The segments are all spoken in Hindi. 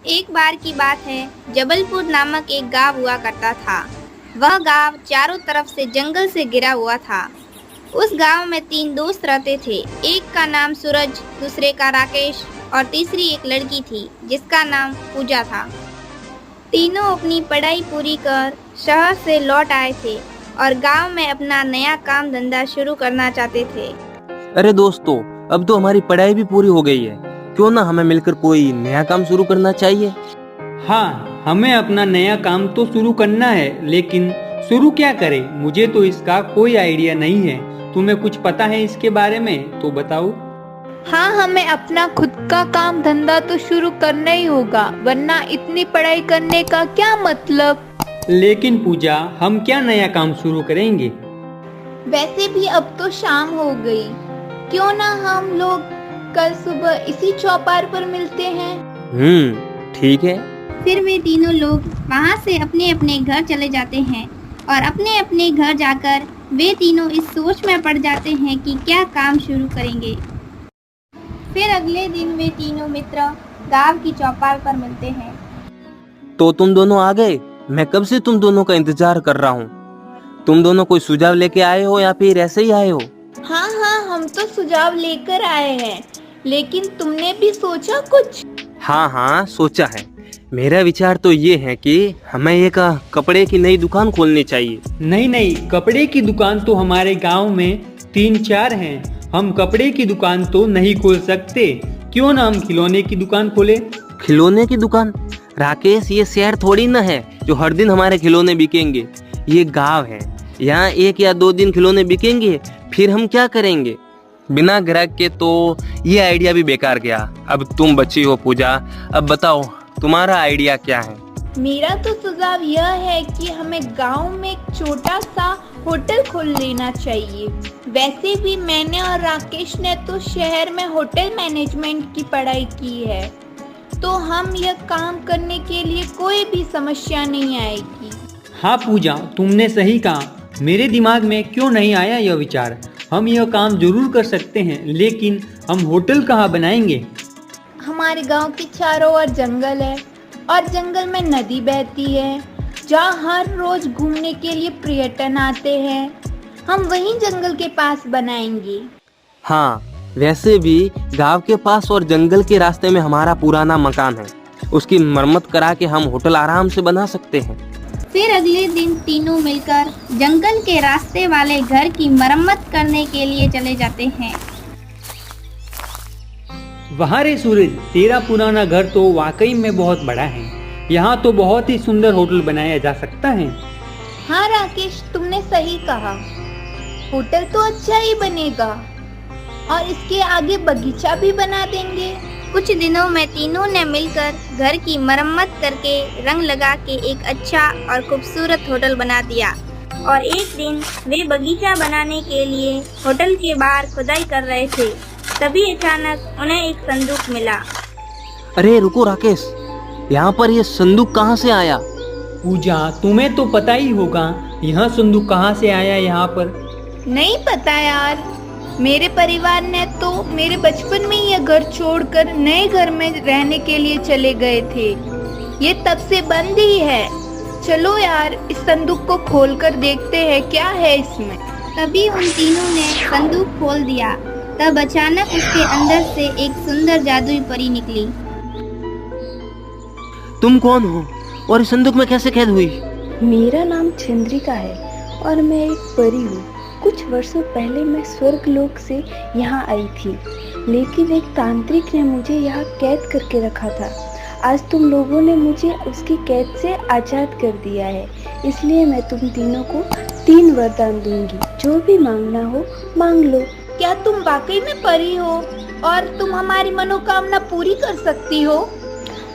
एक बार की बात है, जबलपुर नामक एक गांव हुआ करता था। वह गांव चारों तरफ से जंगल से घिरा हुआ था। उस गांव में 3 दोस्त रहते थे। एक का नाम सूरज, दूसरे का राकेश और तीसरी एक लड़की थी जिसका नाम पूजा था। तीनों अपनी पढ़ाई पूरी कर शहर से लौट आए थे और गांव में अपना नया काम धंधा शुरू करना चाहते थे। अरे दोस्तों, अब तो हमारी पढ़ाई भी पूरी हो गई है, क्यों ना हमें मिलकर कोई नया काम शुरू करना चाहिए। हाँ, हमें अपना नया काम तो शुरू करना है, लेकिन शुरू क्या करें? मुझे तो इसका कोई आइडिया नहीं है। तुम्हें कुछ पता है इसके बारे में तो बताओ। हाँ, हमें अपना खुद का काम धंधा तो शुरू करना ही होगा, वरना इतनी पढ़ाई करने का क्या मतलब। लेकिन पूजा, हम क्या नया काम शुरू करेंगे? वैसे भी अब तो शाम हो गई, क्यों ना हम लोग कल सुबह इसी चौपाल पर मिलते हैं। ठीक है। फिर वे तीनों लोग वहां से अपने अपने घर चले जाते हैं और अपने अपने घर जाकर वे तीनों इस सोच में पड़ जाते हैं कि क्या काम शुरू करेंगे। फिर अगले दिन वे तीनों मित्र गांव की चौपाल पर मिलते हैं। तो तुम दोनों आ गए? मैं कब से तुम दोनों का इंतजार कर रहा हूँ। तुम दोनों कोई सुझाव लेके आए हो या फिर ऐसे ही आए हो? हाँ हाँ, हम तो सुझाव लेकर आए हैं, लेकिन तुमने भी सोचा कुछ? हाँ, सोचा है। मेरा विचार तो ये है कि हमें एक कपड़े की नई दुकान खोलनी चाहिए। नहीं, कपड़े की दुकान तो हमारे गांव में 3-4 हैं। हम कपड़े की दुकान तो नहीं खोल सकते। क्यों ना हम खिलौने की दुकान खोले? खिलौने की दुकान? राकेश, ये शहर थोड़ी ना है जो हर दिन हमारे खिलौने बिकेंगे। ये गांव है, यहाँ 1 या 2 दिन खिलौने बिकेंगे, फिर हम क्या करेंगे? बिना ग्राहक के तो ये आइडिया भी बेकार गया। अब तुम बची हो पूजा, अब बताओ तुम्हारा आइडिया क्या है? मेरा तो सुझाव यह है कि हमें गांव में एक छोटा सा होटल खोल लेना चाहिए। वैसे भी मैंने और राकेश ने तो शहर में होटल मैनेजमेंट की पढ़ाई की है, तो हम यह काम करने के लिए कोई भी समस्या नहीं आएगी। हाँ पूजा, तुमने सही कहा। मेरे दिमाग में क्यों नहीं आया यह विचार। हम यह काम जरूर कर सकते हैं, लेकिन हम होटल कहाँ बनाएंगे? हमारे गांव के चारों ओर जंगल है और जंगल में नदी बहती है, जहाँ हर रोज घूमने के लिए पर्यटन आते हैं। हम वहीं जंगल के पास बनाएंगे। हाँ, वैसे भी गांव के पास और जंगल के रास्ते में हमारा पुराना मकान है, उसकी मरम्मत करा के हम होटल आराम से बना सकते हैं। फिर अगले दिन तीनों मिलकर जंगल के रास्ते वाले घर की मरम्मत करने के लिए चले जाते हैं। वाह रे सूरज, तेरा पुराना घर तो वाकई में बहुत बड़ा है। यहाँ तो बहुत ही सुंदर होटल बनाया जा सकता है। हाँ राकेश, तुमने सही कहा। होटल तो अच्छा ही बनेगा और इसके आगे बगीचा भी बना देंगे। कुछ दिनों में तीनों ने मिलकर घर की मरम्मत करके रंग लगा के एक अच्छा और खूबसूरत होटल बना दिया। और एक दिन वे बगीचा बनाने के लिए होटल के बाहर खुदाई कर रहे थे, तभी अचानक उन्हें एक संदूक मिला। अरे रुको राकेश, यहाँ पर ये संदूक कहाँ से आया? पूजा, तुम्हें तो पता ही होगा यह संदूक कहाँ से आया यहाँ पर। नहीं पता यार, मेरे परिवार ने तो मेरे बचपन में यह घर छोड़कर नए घर में रहने के लिए चले गए थे। ये तब से बंद ही है। चलो यार, इस संदूक को खोलकर देखते हैं क्या है इसमें। तभी उन तीनों ने संदूक खोल दिया। तब अचानक उसके अंदर से एक सुंदर जादुई परी निकली। तुम कौन हो और इस संदूक में कैसे कैद हुई? मेरा नाम चंद्रिका है और मैं एक परी हूँ। कुछ वर्षों पहले मैं स्वर्गलोक से यहाँ आई थी, लेकिन एक तांत्रिक ने मुझे यहाँ कैद करके रखा था। आज तुम लोगों ने मुझे उसकी कैद से आज़ाद कर दिया है, इसलिए मैं तुम तीनों को 3 वरदान दूंगी। जो भी मांगना हो मांग लो। क्या तुम वाकई में परी हो और तुम हमारी मनोकामना पूरी कर सकती हो?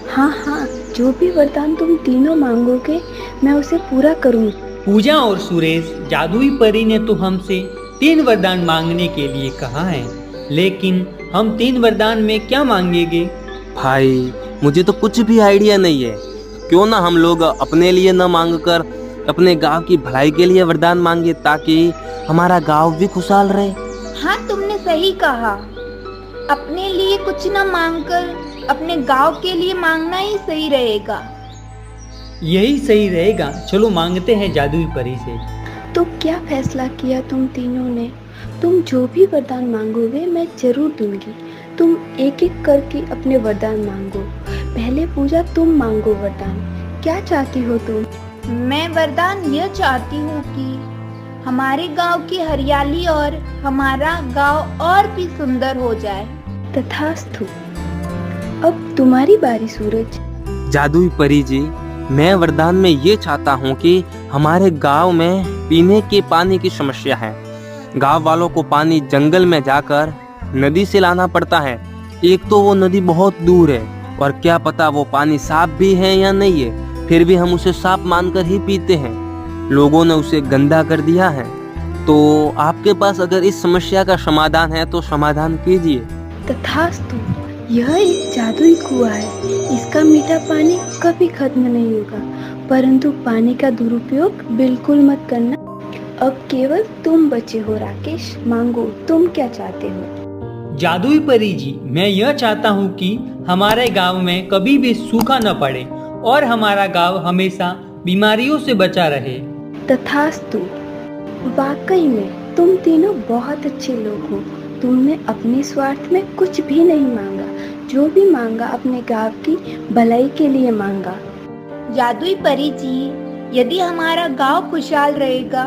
हाँ, जो भी वरदान तुम तीनों मांगोगे मैं उसे पूरा करूँगी। पूजा और सुरेश, जादुई परी ने तो हमसे 3 वरदान मांगने के लिए कहा है, लेकिन हम 3 वरदान में क्या मांगेंगे? भाई, मुझे तो कुछ भी आइडिया नहीं है। क्यों ना हम लोग अपने लिए न मांग कर अपने गांव की भलाई के लिए वरदान मांगे, ताकि हमारा गांव भी खुशहाल रहे। हाँ, तुमने सही कहा। अपने लिए कुछ न मांगकर अपने गांव के लिए मांगना ही सही रहेगा। यही सही रहेगा, चलो मांगते हैं जादुई परी से। तो क्या फैसला किया तुम तीनों ने? तुम जो भी वरदान मांगोगे मैं जरूर दूंगी। तुम एक एक करके अपने वरदान मांगो। पहले पूजा तुम मांगो वरदान। क्या चाहती हो तुम? मैं वरदान यह चाहती हूँ कि हमारे गांव की हरियाली और हमारा गांव और भी सुंदर हो जाए। तथास्तु। अब तुम्हारी बारी सूरज। जादुई परी जी, मैं वरदान में ये चाहता हूँ कि हमारे गांव में पीने के पानी की समस्या है। गांव वालों को पानी जंगल में जाकर नदी से लाना पड़ता है। एक तो वो नदी बहुत दूर है और क्या पता वो पानी साफ भी है या नहीं है, फिर भी हम उसे साफ मानकर ही पीते हैं। लोगों ने उसे गंदा कर दिया है। तो आपके पास अगर इस समस्या का समाधान है तो समाधान कीजिए। तथास्तु। यह एक जादुई कुआं है। इसका मीठा पानी कभी खत्म नहीं होगा, परंतु पानी का दुरुपयोग बिल्कुल मत करना। अब केवल तुम बचे हो राकेश, मांगो तुम क्या चाहते हो? जादुई परी जी, मैं यह चाहता हूँ कि हमारे गांव में कभी भी सूखा न पड़े और हमारा गांव हमेशा बीमारियों से बचा रहे। तथास्तु। वाकई में तुम तीनों बहुत अच्छे लोग हो। तुमने अपने स्वार्थ में कुछ भी नहीं मांगा। जो भी मांगा अपने गांव की भलाई के लिए मांगा। जादुई परी जी, यदि हमारा गांव खुशहाल रहेगा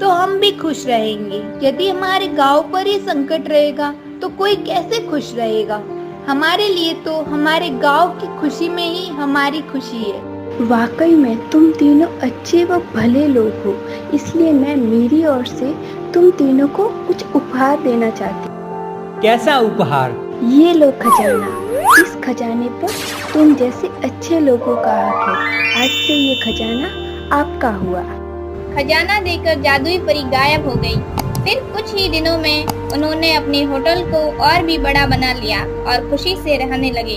तो हम भी खुश रहेंगे। यदि हमारे गांव पर ही संकट रहेगा तो कोई कैसे खुश रहेगा? हमारे लिए तो हमारे गांव की खुशी में ही हमारी खुशी है। वाकई में तुम तीनों अच्छे व भले लोग हो, इसलिए मैं मेरी ओर से तुम तीनों को कुछ उपहार देना चाहती हूँ। कैसा उपहार? ये लो खजाना। इस खजाने पर तुम जैसे अच्छे लोगों का हक है। आज से ये खजाना आपका हुआ। खजाना देकर जादुई परी गायब हो गई। फिर कुछ ही दिनों में उन्होंने अपने होटल को और भी बड़ा बना लिया और खुशी से रहने लगे।